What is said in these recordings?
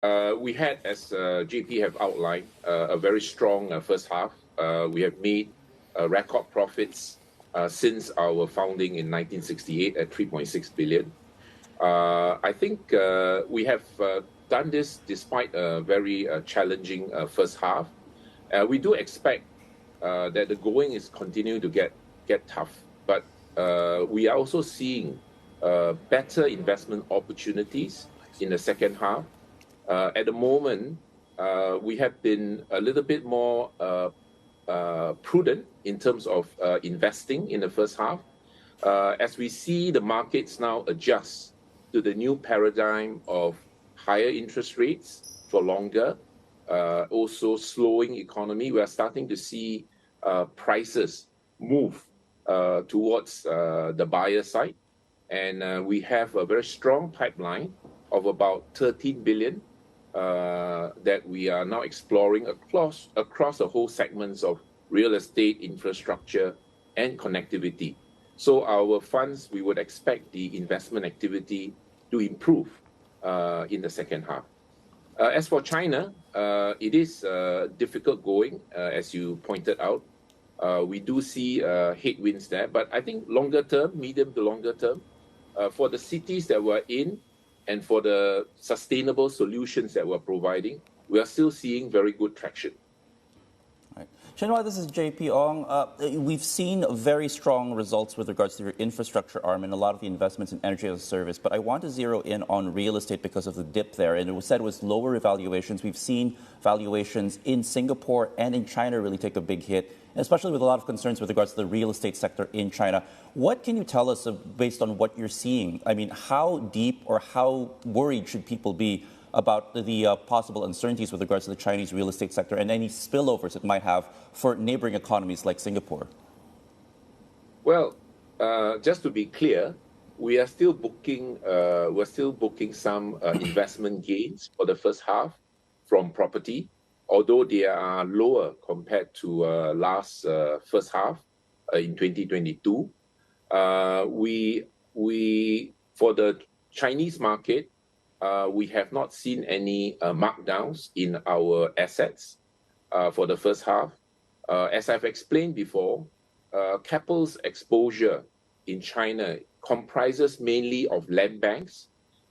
We had, as JP have outlined, a very strong first half. We have made record profits since our founding in 1968 at 3.6 billion. I think we have done this despite a very challenging first half. We do expect that the going is continuing to get tough, but we are also seeing better investment opportunities in the second half. At the moment, we have been a little bit more prudent in terms of investing in the first half. As we see the markets now adjust to the new paradigm of higher interest rates for longer, also slowing economy, we are starting to see prices move towards the buyer side. And we have a very strong pipeline of about 13 billion that we are now exploring across the whole segments of real estate, infrastructure, and connectivity. So our funds, we would expect the investment activity to improve in the second half. As for China, it is difficult going, as you pointed out. We do see headwinds there, but I think longer term, medium to longer term, for the cities that we're in and for the sustainable solutions that we're providing, we are still seeing very good traction. Right. Chin Hua, this is JP Ong. We've seen very strong results with regards to your infrastructure arm and a lot of the investments in energy as a service, but I want to zero in on real estate because of the dip there. And it was said it was lower valuations. We've seen valuations in Singapore and in China really take a big hit, especially with a lot of concerns with regards to the real estate sector in China. What can you tell us based on what you're seeing? I mean, how deep or how worried should people be about the possible uncertainties with regards to the Chinese real estate sector and any spillovers it might have for neighboring economies like Singapore? Well, just to be clear, we are still booking. We're still booking some investment gains for the first half from property, although they are lower compared to last first half in 2022. We for the Chinese market, we have not seen any markdowns in our assets for the first half. As I've explained before, Keppel's exposure in China comprises mainly of land banks,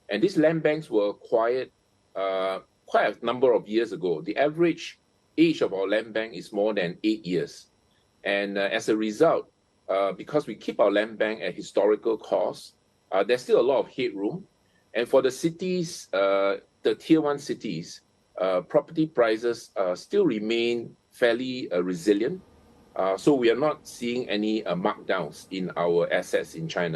and these land banks were acquired quite a number of years ago. The average age of our land bank is more than 8 years. And as a result, because we keep our land bank at historical cost, there's still a lot of headroom. And for the cities, the tier 1 cities, property prices still remain fairly resilient. So we are not seeing any markdowns in our assets in China.